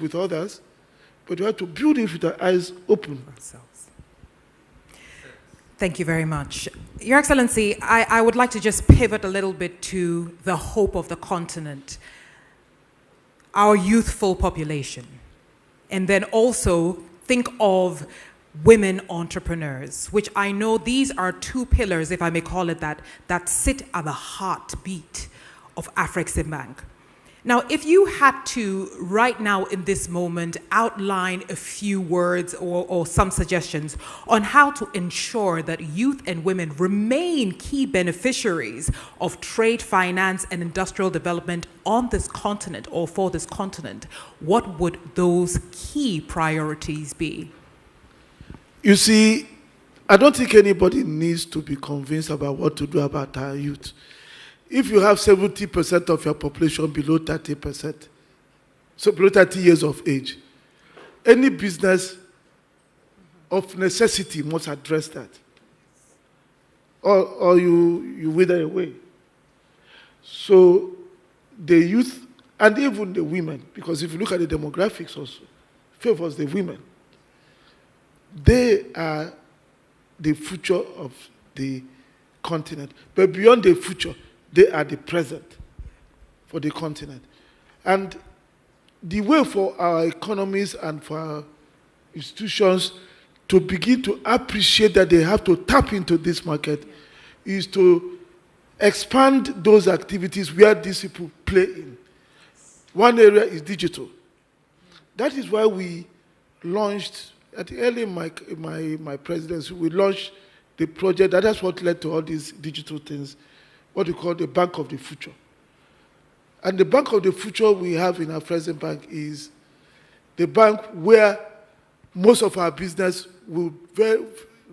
with others, but we have to build it with our eyes open. Thank you very much. Your Excellency, I would like to just pivot a little bit to the hope of the continent, our youthful population, and then also think of women entrepreneurs, which I know these are two pillars, if I may call it that, that sit at the heartbeat of AfCFTA. Now, if you had to, right now in this moment, outline a few words or some suggestions on how to ensure that youth and women remain key beneficiaries of trade, finance, and industrial development on this continent or for this continent, what would those key priorities be? You see, I don't think anybody needs to be convinced about what to do about our youth. If you have 70% of your population below 30%, so below 30 years of age, any business of necessity must address that. Or you wither away. So the youth, and even the women, because if you look at the demographics also, favors the women. They are the future of the continent. But beyond the future, they are the present for the continent. And the way for our economies and for our institutions to begin to appreciate that they have to tap into this market is to expand those activities where these people play in. One area is digital. That is why we launched, at the early in my presidency, we launched the project. That's what led to all these digital things, what we call the Bank of the Future. And the Bank of the Future we have in our present bank is the bank where most of our business will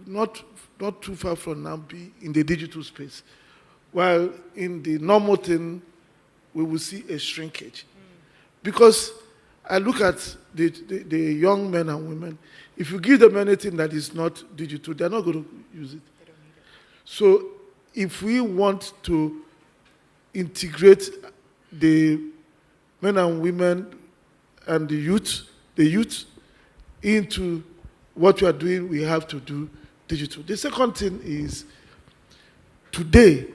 not too far from now be in the digital space. While in the normal thing, we will see a shrinkage. Because I look at the young men and women, if you give them anything that is not digital, they're not going to use it. So if we want to integrate the men and women and the youth into what we are doing, we have to do digital. The second thing is, today,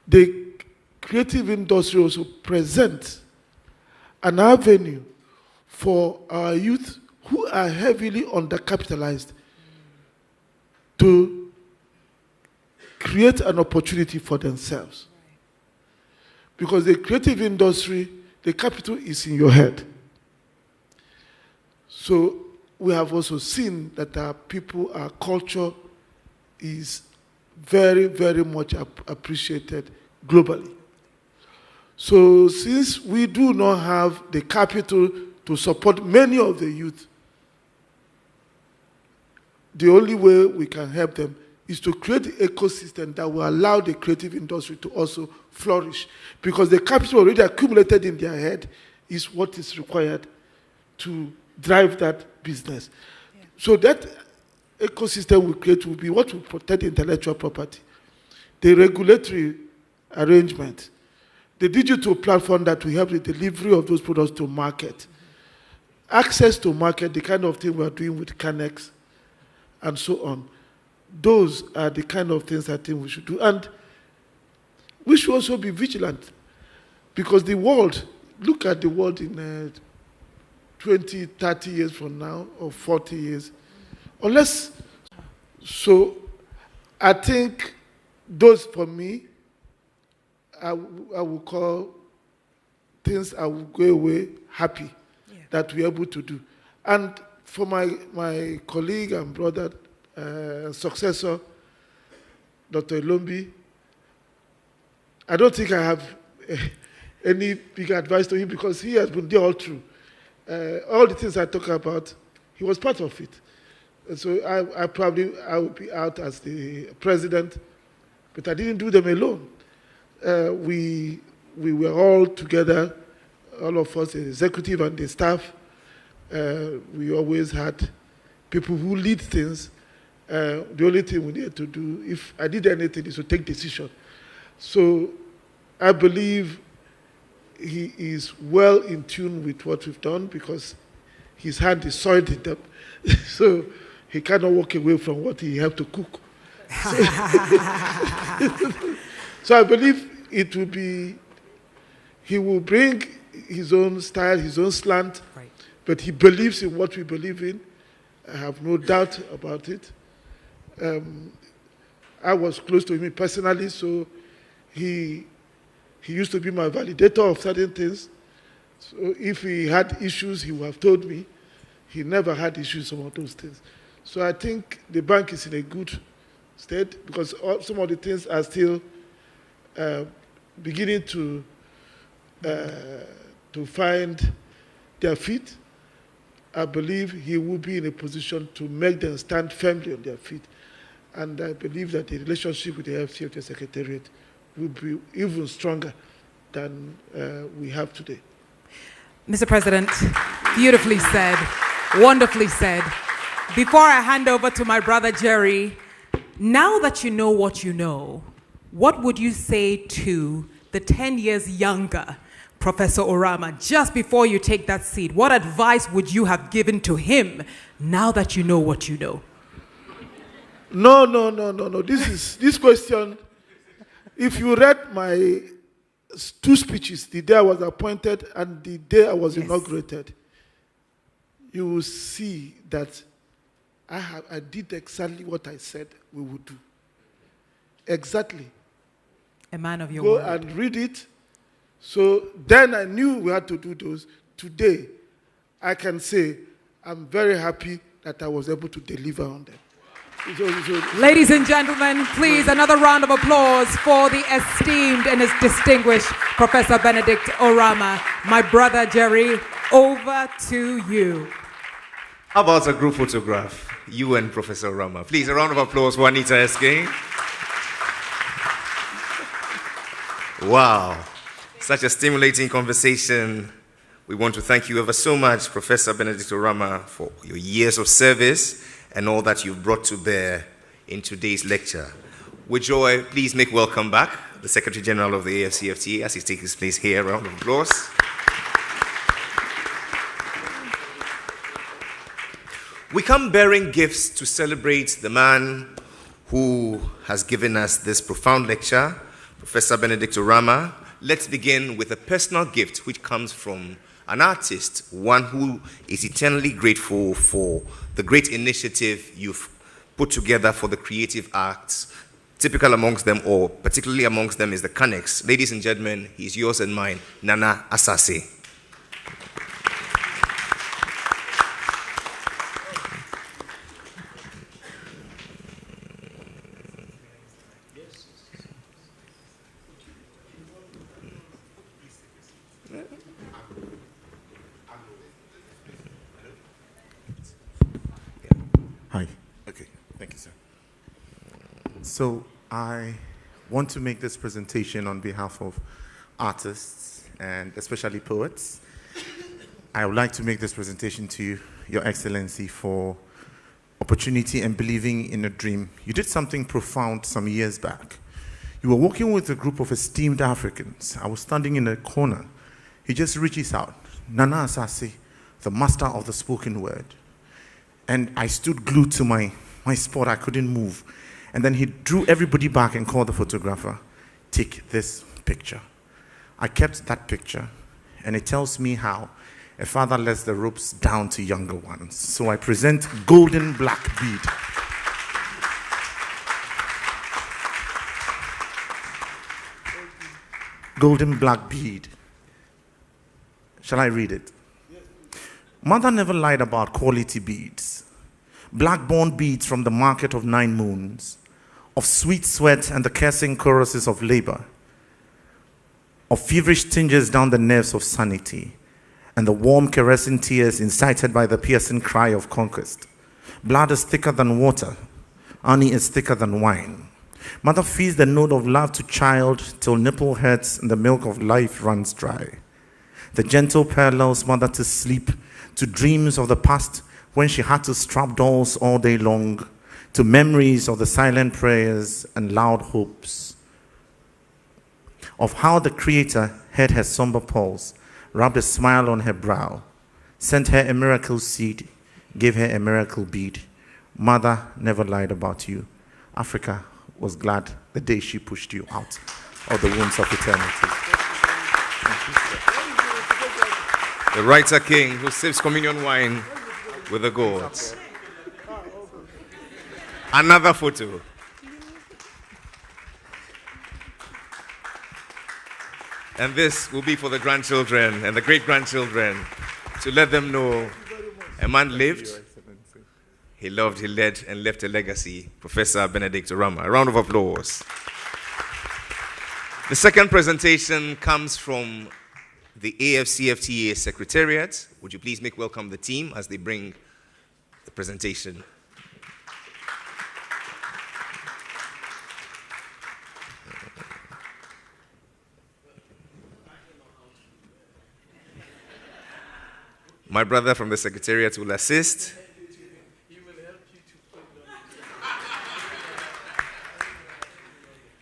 the creative industry also presents an avenue for our youth who are heavily undercapitalized to create an opportunity for themselves. Because the creative industry, the capital is in your head. So we have also seen that our people, our culture is very, very much appreciated globally. So since we do not have the capital to support many of the youth, the only way we can help them is to create the ecosystem that will allow the creative industry to also flourish. Because the capital already accumulated in their head is what is required to drive that business. Yeah. So that ecosystem we create will be what will protect intellectual property, the regulatory arrangement, the digital platform that will help the delivery of those products to market, access to market, the kind of thing we are doing with Canex, and so on. Those are the kind of things I think we should do. And we should also be vigilant, because the world, look at the world in 20, 30 years from now, or 40 years. So I think those, for me, I will call things I will go away happy that we're able to do. And for my colleague and brother, successor, Dr. Ilombi, I don't think I have any big advice to him, because he has been there all through. All the things I talk about, he was part of it. And so I would be out as the president, but I didn't do them alone. We were all together, all of us, the executive and the staff. We always had people who lead things. The only thing we needed to do, if I did anything, is to take decision. So I believe he is well in tune with what we've done because his hand is soiled in them. So he cannot walk away from what he helped to cook. So I believe it will be, he will bring his own style, his own slant, Right. but he believes in what we believe in. I have no doubt about it. I was close to him personally, so he used to be my validator of certain things. So if he had issues, he would have told me. He never had issues about those things. So I think the bank is in a good state because some of the things are still beginning to find their feet. I believe he will be in a position to make them stand firmly on their feet. And I believe that the relationship with the AfCFTA Secretariat will be even stronger than we have today. Mr. President, beautifully said, wonderfully said. Before I hand over to my brother Jerry, now that you know what you know, what would you say to the 10 years younger Professor Oramah just before you take that seat? What advice would you have given to him now that you know what you know? No. This question, if you read my 2 speeches, the day I was appointed and the day I was inaugurated, you will see that I did exactly what I said we would do. Exactly. A man of your Go word. and read it. So then I knew we had to do those. Today, I can say I'm very happy that I was able to deliver on them. Ladies and gentlemen, please, another round of applause for the esteemed and distinguished Professor Benedict Oramah. My brother Jerry, over to you. How about a group photograph? You and Professor Oramah. Please, a round of applause for Anita Esking. Wow. Such a stimulating conversation. We want to thank you ever so much, Professor Benedict Oramah, for your years of service and all that you've brought to bear in today's lecture. With joy, please make welcome back the Secretary General of the AfCFTA as he takes his place here. A round of applause. We come bearing gifts to celebrate the man who has given us this profound lecture, Professor Benedict Oramah. Let's begin with a personal gift which comes from an artist, one who is eternally grateful for the great initiative you've put together for the creative arts. Typical amongst them, or particularly amongst them, is the Canex. Ladies and gentlemen, he's yours and mine, Nana Asase. Hi. Okay, thank you, sir. So I want to make this presentation on behalf of artists and especially poets. I would like to make this presentation to you, Your Excellency, for opportunity and believing in a dream. You did something profound some years back. You were working with a group of esteemed Africans. I was standing in a corner. He just reaches out, Nana Asase, the master of the spoken word. And I stood glued to my spot. I couldn't move. And then he drew everybody back and called the photographer, take this picture. I kept that picture, and it tells me how a father lets the ropes down to younger ones. So I present Golden Black Bead. Golden Black Bead. Shall I read it? Mother never lied about quality beads. Black-born beads from the market of 9 moons, of sweet sweat and the cursing choruses of labor, of feverish tinges down the nerves of sanity, and the warm caressing tears incited by the piercing cry of conquest. Blood is thicker than water. Honey is thicker than wine. Mother feeds the note of love to child till nipple hurts and the milk of life runs dry. The gentle parallels mother to sleep, to dreams of the past when she had to strap dolls all day long, to memories of the silent prayers and loud hopes, of how the Creator heard her somber pulse, rubbed a smile on her brow, sent her a miracle seed, gave her a miracle bead. Mother never lied about you. Africa was glad the day she pushed you out of the wombs of eternity. The writer king who sips communion wine with the gods. Another photo. And this will be for the grandchildren and the great-grandchildren to let them know a man lived, he loved, he led, and left a legacy. Professor Benedict Oramah. A round of applause. The second presentation comes from the AfCFTA Secretariat. Would you please make welcome the team as they bring the presentation. My brother from the Secretariat will assist.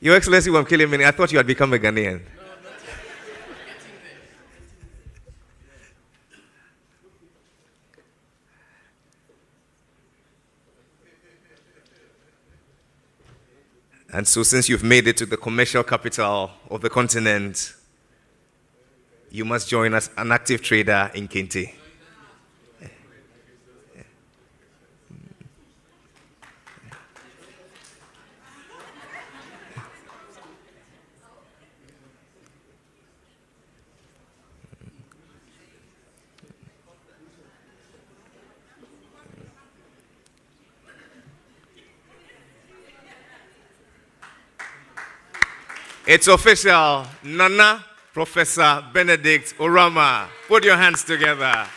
Your Excellency, I'm killing me. I thought you had become a Ghanaian. And so since you've made it to the commercial capital of the continent, you must join as an active trader in Kente. It's official. Nana, Professor Benedict Oramah. Put your hands together.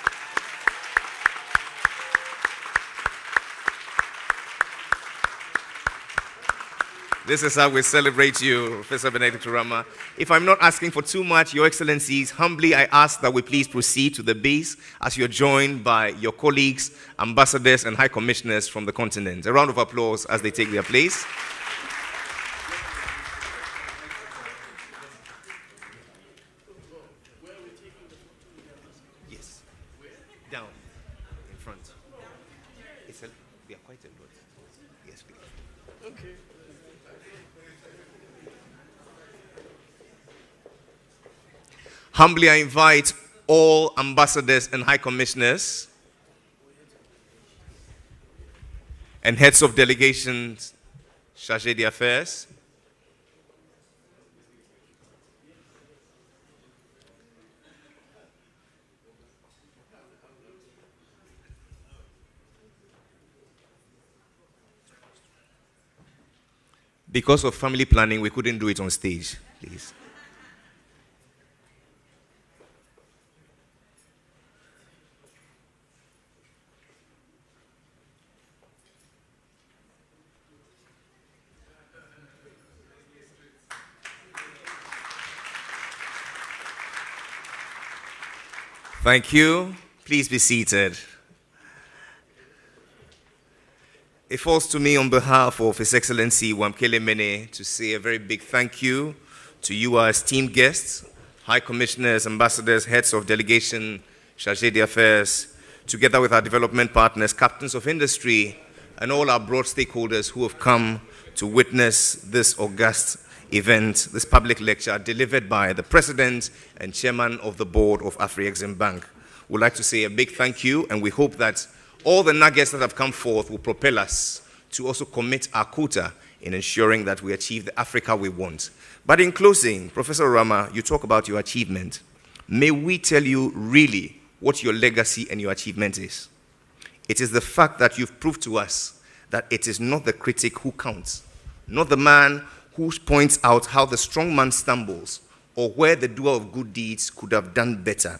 This is how we celebrate you, Professor Benedict Oramah. If I'm not asking for too much, Your Excellencies, humbly I ask that we please proceed to the base as you're joined by your colleagues, ambassadors, and high commissioners from the continent. A round of applause as they take their place. Humbly, I invite all ambassadors and high commissioners and heads of delegations chargés d'affaires, because of family planning, we couldn't do it on stage, please. Thank you. Please be seated. It falls to me on behalf of His Excellency Wamkele Mene to say a very big thank you to you, our esteemed guests, high commissioners, ambassadors, heads of delegation, chargés d'affaires, together with our development partners, captains of industry, and all our broad stakeholders who have come to witness this august event, this public lecture delivered by the President and Chairman of the Board of Afreximbank. We'd like to say a big thank you, and we hope that all the nuggets that have come forth will propel us to also commit our quota in ensuring that we achieve the Africa we want. But in closing, Professor Oramah, you talk about your achievement. May we tell you really what your legacy and your achievement is. It is the fact that you've proved to us that it is not the critic who counts, not the man who points out how the strong man stumbles or where the doer of good deeds could have done better.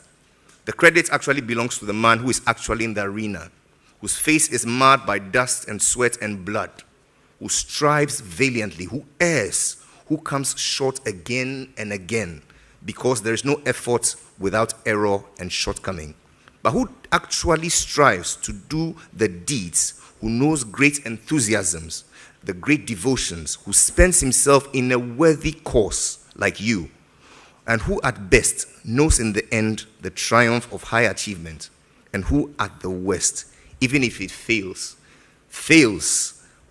The credit actually belongs to the man who is actually in the arena, whose face is marred by dust and sweat and blood, who strives valiantly, who errs, who comes short again and again, because there is no effort without error and shortcoming, but who actually strives to do the deeds, who knows great enthusiasms, the great devotions, who spends himself in a worthy cause like you, and who at best knows in the end the triumph of high achievement, and who at the worst, even if it fails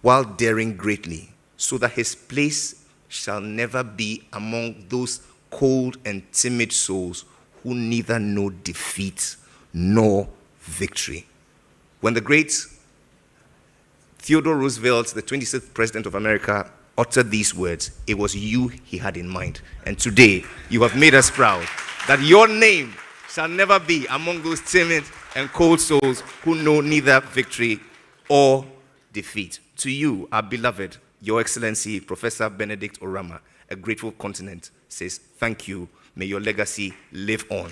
while daring greatly, so that his place shall never be among those cold and timid souls who neither know defeat nor victory. When the great Theodore Roosevelt, the 26th President of America, uttered these words, it was you he had in mind. And today, you have made us proud that your name shall never be among those timid and cold souls who know neither victory or defeat. To you, our beloved, Your Excellency, Professor Benedict Oramah, a grateful continent, says thank you. May your legacy live on.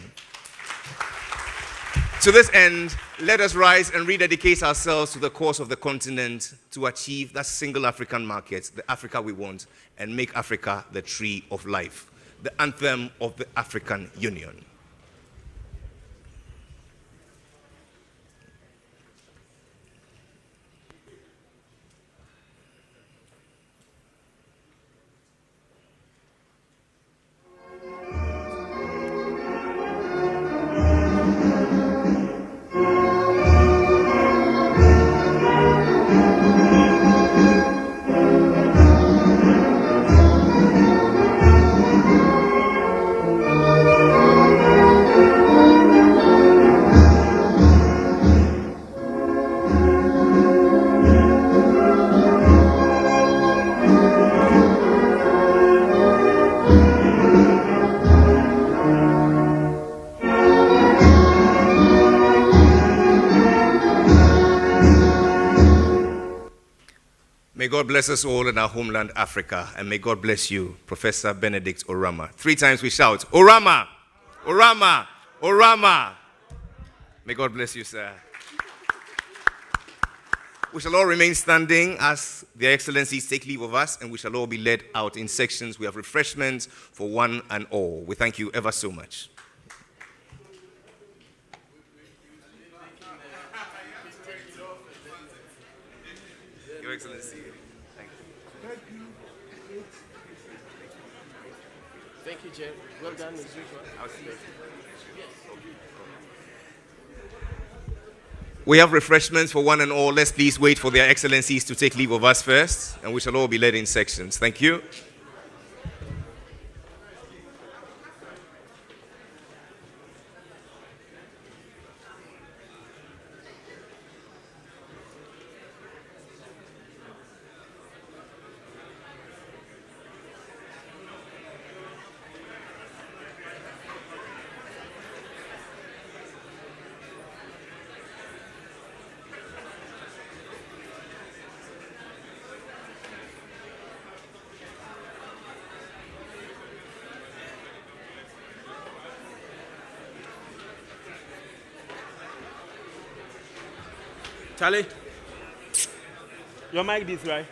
To this end, let us rise and rededicate ourselves to the cause of the continent to achieve that single African market, the Africa we want, and make Africa the tree of life, the anthem of the African Union. May God bless us all in our homeland, Africa, and may God bless you, Professor Benedict Oramah. 3 times we shout, Oramah! Oramah! Oramah! May God bless you, sir. We shall all remain standing as their excellencies take leave of us, and we shall all be led out in sections. We have refreshments for one and all. We thank you ever so much. Your Excellency. Thank you, Jim. Well done, Ms. We have refreshments for one and all. Let's please wait for their excellencies to take leave of us first, and we shall all be led in sections. Thank you. Charlie, your mic this right?